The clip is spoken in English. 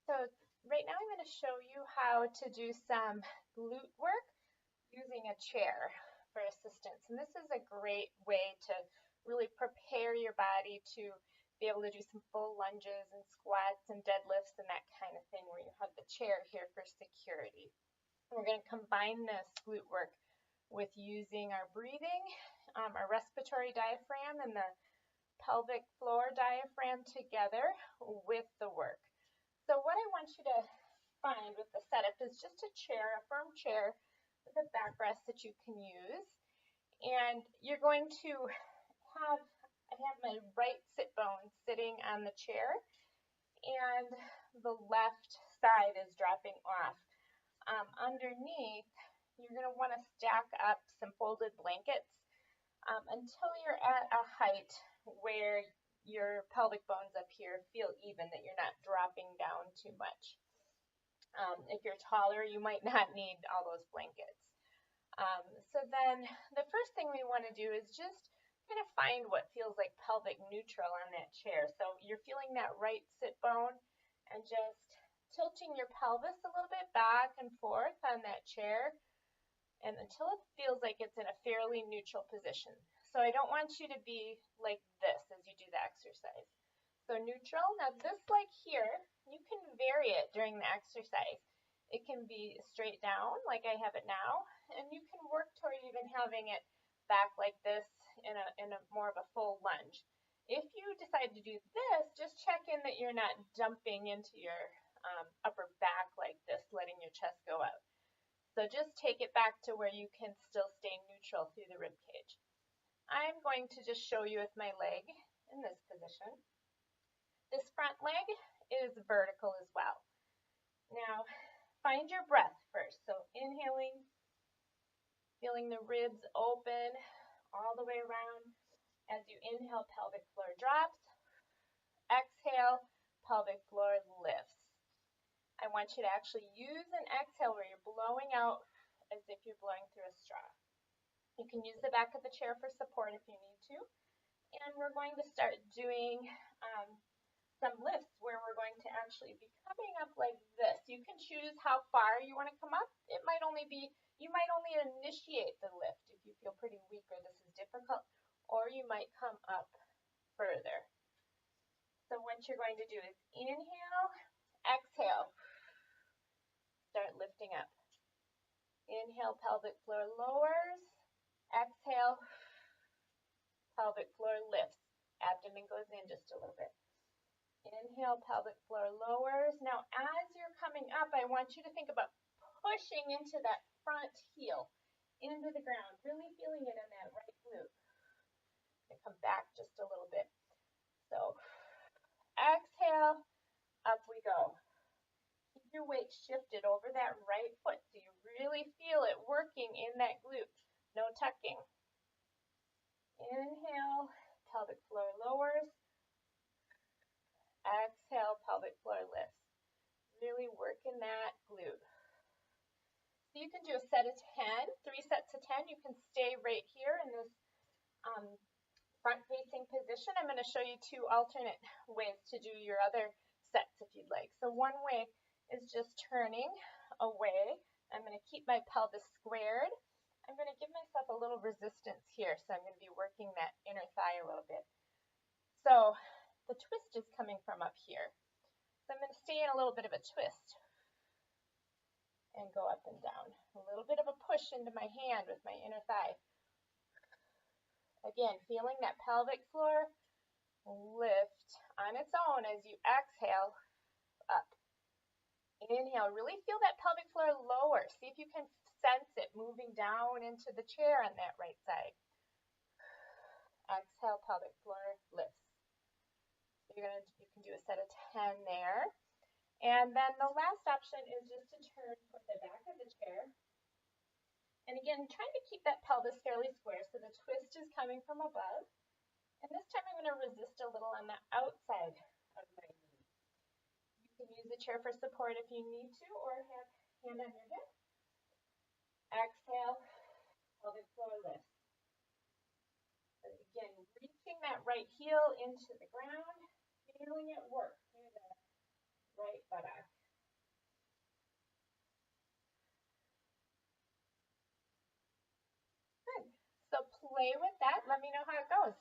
So right now I'm going to show you how to do some glute work using a chair for assistance. And this is a great way to really prepare your body to be able to do some full lunges and squats and deadlifts and that kind of thing where you have the chair here for security. We're going to combine this glute work with using our breathing, our respiratory diaphragm and the pelvic floor diaphragm together with the work. So what I want you to find with the setup is just a chair, a firm chair with a backrest that you can use. And you're going to I have my right sit bone sitting on the chair and the left side is dropping off. Underneath, you're going to want to stack up some folded blankets until you're at a height where your pelvic bones up here feel even, that you're not dropping down too much. If you're taller, you might not need all those blankets. So then the first thing we want to do is just kind of find what feels like pelvic neutral on that chair. So you're feeling that right sit bone and just tilting your pelvis a little bit back and forth on that chair and until it feels like it's in a fairly neutral position. So I don't want you to be like this as you do the exercise. So neutral. Now this leg here, you can vary it during the exercise. It can be straight down like I have it now, and you can work toward even having it back like this in a more of a full lunge. If you decide to do this, just check in that you're not dumping into your upper back like this, letting your chest go out. So just take it back to where you can still stay neutral through the rib cage. I'm going to just show you with my leg in this position. This front leg is vertical as well. Now, find your breath first. So inhaling, feeling the ribs open all the way around. As you inhale, pelvic floor drops. Exhale, pelvic floor lifts. I want you to actually use an exhale where you're blowing out as if you're blowing through a straw. You can use the back of the chair for support if you need to. And we're going to start doing some lifts where we're going to actually be coming up like this. You can choose how far you want to come up. It might only be, you might only initiate the lift if you feel pretty weak or this is difficult, or you might come up further. So what you're going to do is inhale, exhale, start lifting up. Inhale, pelvic floor lowers, exhale, pelvic floor lifts. Abdomen goes in just a little bit. Inhale, pelvic floor lowers. Now, as you're coming up, I want you to think about pushing into that front heel, into the ground, really feeling it in that right glute. And come back just a little bit. So, exhale, up we go. Keep your weight shifted over that right foot so you really feel it working in that glute. No tucking. Inhale, pelvic floor lowers. Exhale, pelvic floor lifts. Really working that glute. So you can do a set of 10, 3 sets of 10. You can stay right here in this front-facing position. I'm going to show you 2 alternate ways to do your other sets if you'd like. So one way is just turning away. I'm going to keep my pelvis squared. I'm going to give myself a little resistance here. So I'm going to be working that inner thigh a little bit. So the twist is coming from up here. So I'm going to stay in a little bit of a twist and go up and down. A little bit of a push into my hand with my inner thigh. Again, feeling that pelvic floor lift on its own as you exhale up. Inhale, really feel that pelvic floor lower. See if you can sense it moving down into the chair on that right side. Exhale, pelvic floor lifts. You can do a set of 10 there. And then the last option is just to turn from the back of the chair. And again, trying to keep that pelvis fairly square so the twist is coming from above. And this time I'm going to resist a little on the outside of my knee. You can use the chair for support if you need to, or have hand on your hip. Exhale, pelvic floor lift. Again, reaching that right heel into the ground, feeling it work through the right buttock. play with that. Let me know how it goes.